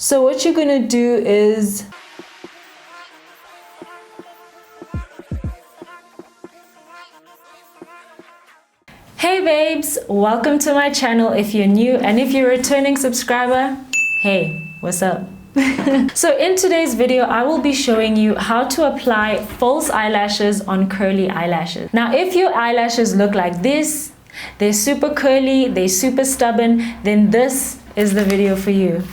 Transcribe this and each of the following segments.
So what you're gonna do is hey babes, welcome to my channel if you're new, and if you're a returning subscriber, hey, what's up? So in today's video, I will be showing you how to apply false eyelashes on curly eyelashes. Now, if your eyelashes look like this, they're super curly, they're super stubborn, then this is the video for you.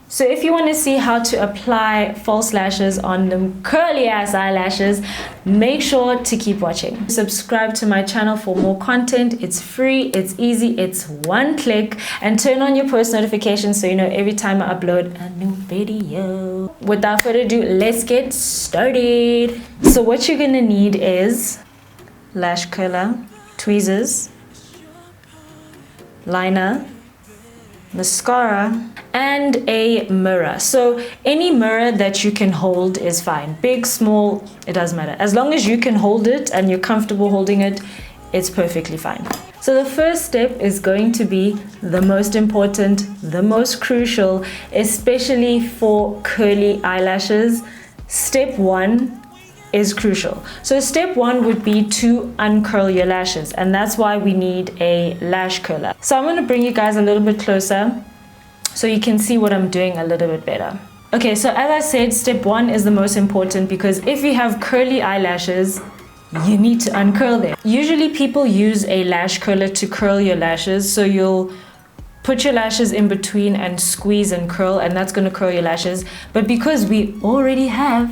So if you want to see how to apply false lashes on them curly ass eyelashes, make sure to keep watching. Subscribe to my channel for more content. It's free, it's easy, it's one click, and turn on your post notifications so you know every time I upload a new video. Without further ado, let's get started. So what you're gonna need is lash curler, tweezers, liner, mascara, and a mirror. So any mirror that you can hold is fine. Big, small, it doesn't matter. As long as you can hold it and you're comfortable holding it, it's perfectly fine. So the first step is going to be the most important, the most crucial, especially for curly eyelashes. Step one is crucial. So step one would be to uncurl your lashes, and that's why we need a lash curler. So I'm going to bring you guys a little bit closer so you can see what I'm doing a little bit better. Okay, so as I said, step one is the most important because if you have curly eyelashes, you need to uncurl them. Usually people use a lash curler to curl your lashes, so you'll put your lashes in between and squeeze and curl, and that's going to curl your lashes. But because we already have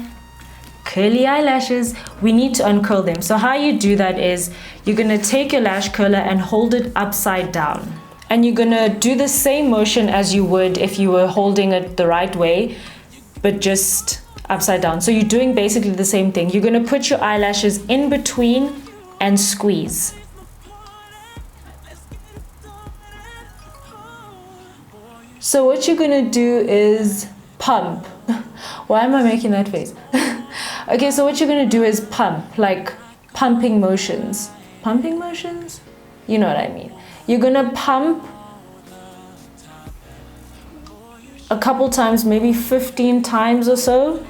curly eyelashes, we need to uncurl them. So how you do that is you're going to take your lash curler and hold it upside down. And you're gonna do the same motion as you would if you were holding it the right way, but just upside down. So you're doing basically the same thing. You're gonna put your eyelashes in between and squeeze. So what you're gonna do is pump. Why am I making that face? Okay, so what you're gonna do is pump, like pumping motions. Pumping motions? You know what I mean. You're gonna pump a couple times, maybe 15 times or so,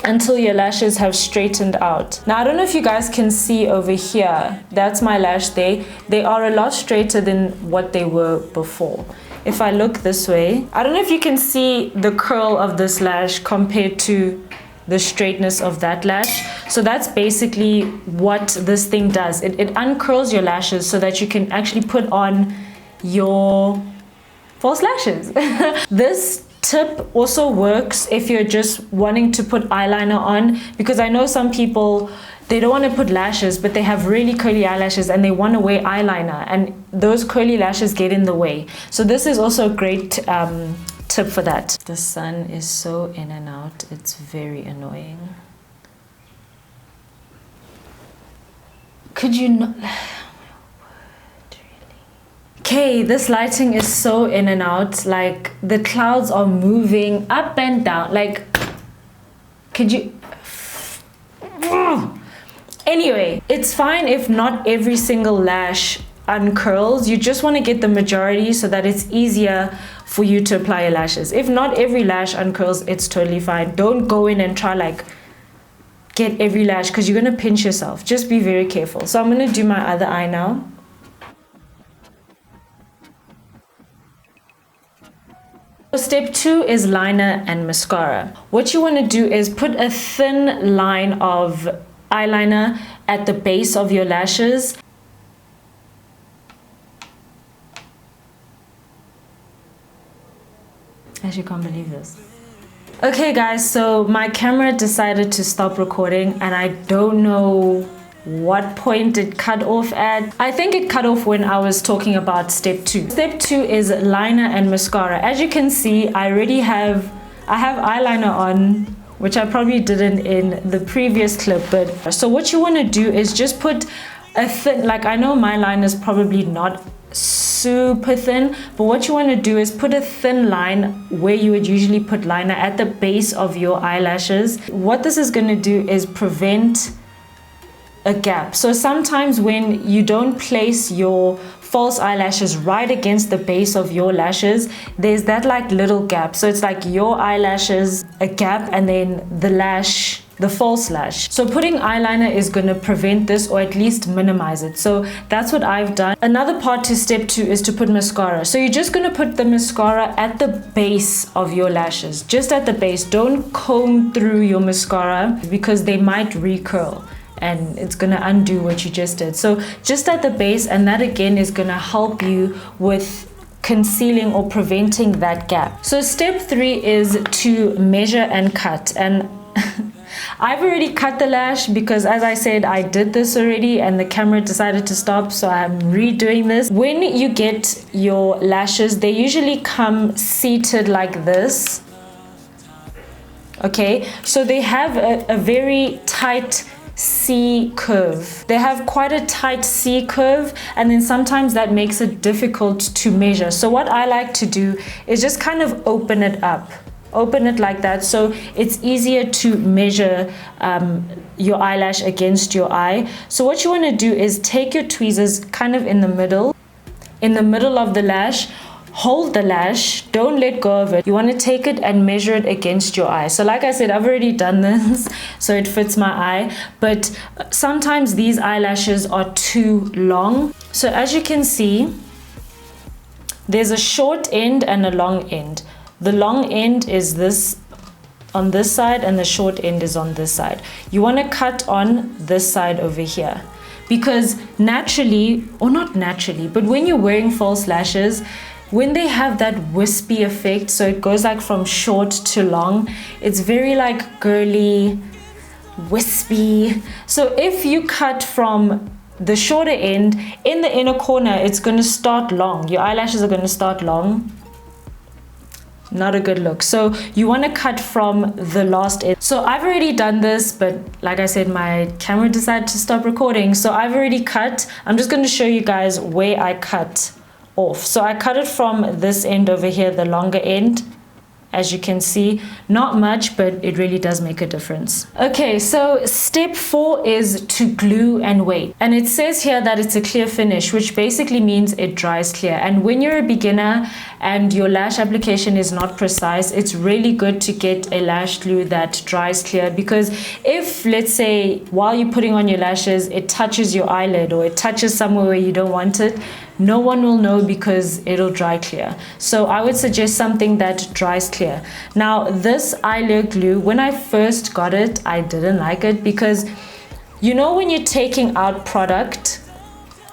until your lashes have straightened out. Now, I don't know if you guys can see over here, that's my lash there. They are a lot straighter than what they were before. If I look this way, I don't know if you can see the curl of this lash compared to the straightness of that lash. So that's basically what this thing does. It uncurls your lashes so that you can actually put on your false lashes. This tip also works if you're just wanting to put eyeliner on, because I know some people, they don't want to put lashes, but they have really curly eyelashes and they want to wear eyeliner, and those curly lashes get in the way. So this is also a great tip for that. The sun is so in and out, it's very annoying. Could you not? Okay, this lighting is so in and out, like the clouds are moving up and down, like could you? Anyway, it's fine if not every single lash uncurls. You just want to get the majority so that it's easier for you to apply your lashes. If not every lash uncurls, it's totally fine. Don't go in and try like get every lash, because you're gonna pinch yourself. Just be very careful. So I'm gonna do my other eye now. Step two is liner and mascara. What you want to do is put a thin line of eyeliner at the base of your lashes. I actually can't believe this. Okay guys, so my camera decided to stop recording and I don't know what point it cut off at. I think it cut off when I was talking about step two. Step two is liner and mascara. As you can see, I have eyeliner on, which I probably didn't in the previous clip. But so what you want to do is just put a thin, like I know my line is probably not super thin, but what you want to do is put a thin line where you would usually put liner at the base of your eyelashes. What this is going to do is prevent a gap. So sometimes when you don't place your false eyelashes right against the base of your lashes, there's that like little gap. So it's like your eyelashes, a gap, and then the lash, the false lash. So putting eyeliner is going to prevent this, or at least minimize it. So that's what I've done. Another part to step 2 is to put mascara. So you're just going to put the mascara at the base of your lashes, just at the base. Don't comb through your mascara because they might recurl and it's going to undo what you just did. So just at the base, and that again is going to help you with concealing or preventing that gap. So step 3 is to measure and cut. And I've already cut the lash because, as I said, I did this already and the camera decided to stop, so I'm redoing this. When you get your lashes, they usually come seated like this. Okay, so they have a very tight C curve. They have quite a tight C curve, and then sometimes that makes it difficult to measure. So what I like to do is just kind of open it up. Open it like that, so it's easier to measure your eyelash against your eye. So what you want to do is take your tweezers kind of in the middle of the lash. Hold the lash, don't let go of it. You want to take it and measure it against your eye. So like I said, I've already done this so it fits my eye, but sometimes these eyelashes are too long. So as you can see, there's a short end and a long end. The long end is this on this side and the short end is on this side. You want to cut on this side over here, because naturally, or not naturally, but when you're wearing false lashes, when they have that wispy effect, so it goes like from short to long, it's very like girly, wispy. So if you cut from the shorter end, in the inner corner, it's going to start long. Your eyelashes are going to start long. Not a good look. So you want to cut from the last end. So I've already done this, but like I said, my camera decided to stop recording. So I've already cut. I'm just going to show you guys where I cut off. So I cut it from this end over here, the longer end. As you can see, not much, but it really does make a difference. Okay, so step 4 is to glue and wait. And it says here that it's a clear finish, which basically means it dries clear. And when you're a beginner and your lash application is not precise, it's really good to get a lash glue that dries clear, because if, let's say, while you're putting on your lashes, it touches your eyelid or it touches somewhere where you don't want it, no one will know because it'll dry clear. So I would suggest something that dries clear. Now this eyelid glue, when I first got it, I didn't like it because, you know, when you're taking out product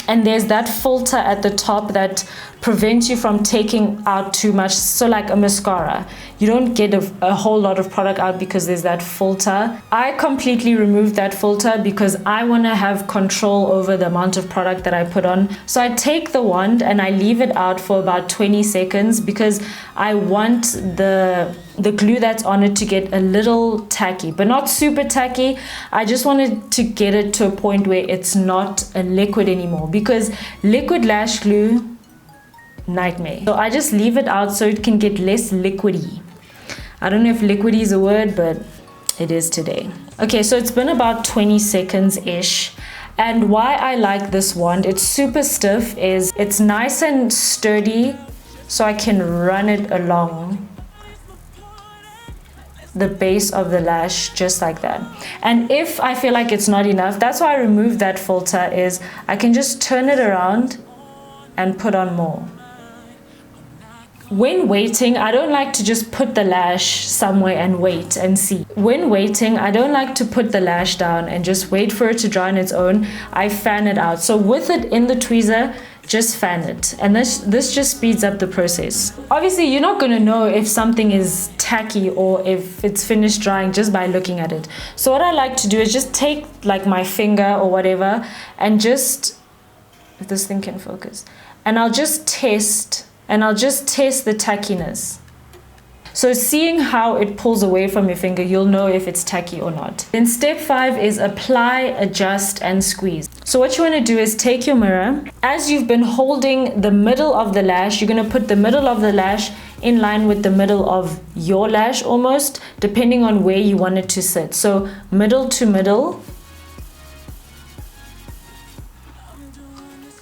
and there's that filter at the top that prevents you from taking out too much, so like a mascara, you don't get a whole lot of product out because there's that filter. I completely removed that filter because I want to have control over the amount of product that I put on. So I take the wand and I leave it out for about 20 seconds because I want the glue that's on it to get a little tacky, but not super tacky. I just wanted to get it to a point where it's not a liquid anymore, because liquid lash glue, nightmare. So I just leave it out so it can get less liquidy. I don't know if liquidy is a word, but it is today. Okay, so it's been about 20 seconds ish. And why I like this wand, it's super stiff, is it's nice and sturdy, so I can run it along the base of the lash just like that. And if I feel like it's not enough, that's why I removed that filter, is I can just turn it around and put on more. When waiting, I don't like to just put the lash somewhere and wait and see. When waiting, I don't like to put the lash down and just wait for it to dry on its own. I fan it out. So with it in the tweezer, just fan it. And this just speeds up the process. Obviously, you're not going to know if something is tacky or if it's finished drying just by looking at it. So what I like to do is just take like my finger or whatever and just, if this thing can focus, and I'll just test the tackiness. So seeing how it pulls away from your finger, you'll know if it's tacky or not. Then step 5 is apply, adjust, and squeeze. So what you want to do is take your mirror. As you've been holding the middle of the lash, you're going to put the middle of the lash in line with the middle of your lash almost, depending on where you want it to sit. So middle to middle.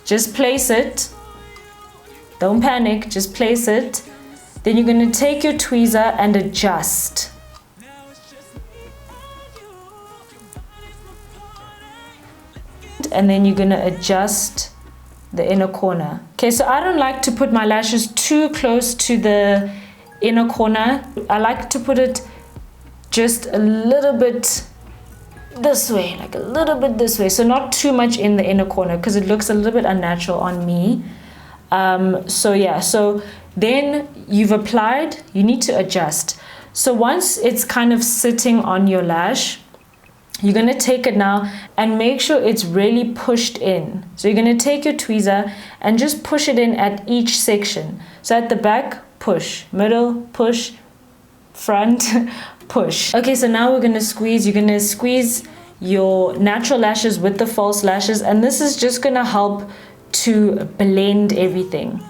Just place it Don't panic, just place it. Then you're going to take your tweezer and adjust. And then you're going to adjust the inner corner. Okay, so I don't like to put my lashes too close to the inner corner. I like to put it just a little bit this way, like a little bit this way. So not too much in the inner corner because it looks a little bit unnatural on me. So yeah, so then you've applied, you need to adjust. So once it's kind of sitting on your lash, you're going to take it now and make sure it's really pushed in. So you're going to take your tweezer and just push it in at each section. So at the back, push, middle, push, front, push. Okay, so now we're going to squeeze. You're going to squeeze your natural lashes with the false lashes, and this is just going to help to blend everything.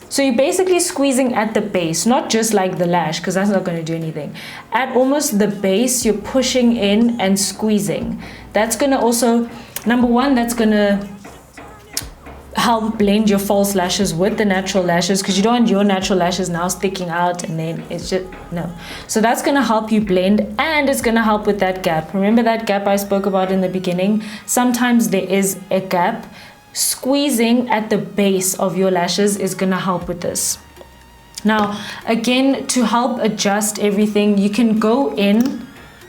So you're basically squeezing at the base, not just like the lash, because that's not going to do anything. At almost the base, you're pushing in and squeezing. That's going to also, number one, that's going to help blend your false lashes with the natural lashes, because you don't want your natural lashes now sticking out and then it's just, no. So that's going to help you blend, and it's going to help with that gap. Remember that gap I spoke about in the beginning? Sometimes there is a gap. Squeezing at the base of your lashes is going to help with this. Now, again, to help adjust everything, you can go in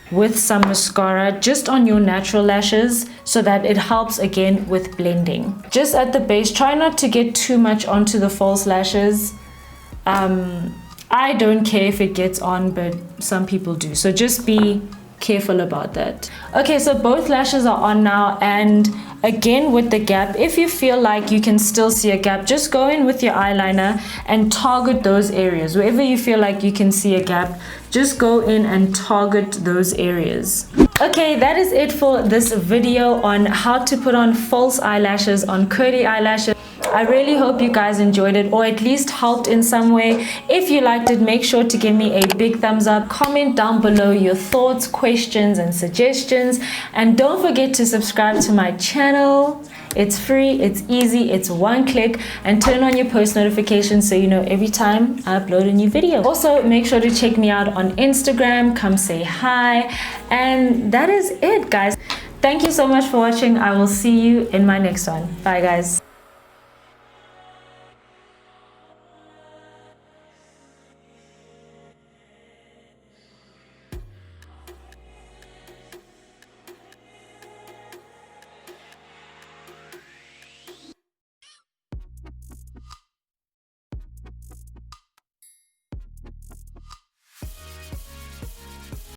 with some mascara just on your natural lashes so that it helps again with blending. Just at the base, try not to get too much onto the false lashes. I don't care if it gets on, but some people do. So just be careful about that. Okay, so both lashes are on now, and again with the gap, if you feel like you can still see a gap, just go in with your eyeliner and target those areas. Wherever you feel like you can see a gap, just go in and target those areas. Okay, that is it for this video on how to put on false eyelashes on curly eyelashes. I really hope you guys enjoyed it, or at least helped in some way. If you liked it, make sure to give me a big thumbs up. Comment down below your thoughts, questions, and suggestions. And don't forget to subscribe to my channel. It's free, it's easy, it's one click, and turn on your post notifications so you know every time I upload a new video. Also, make sure to check me out on Instagram, come say hi, and that is it, guys. Thank you so much for watching. I will see you in my next one. Bye, guys.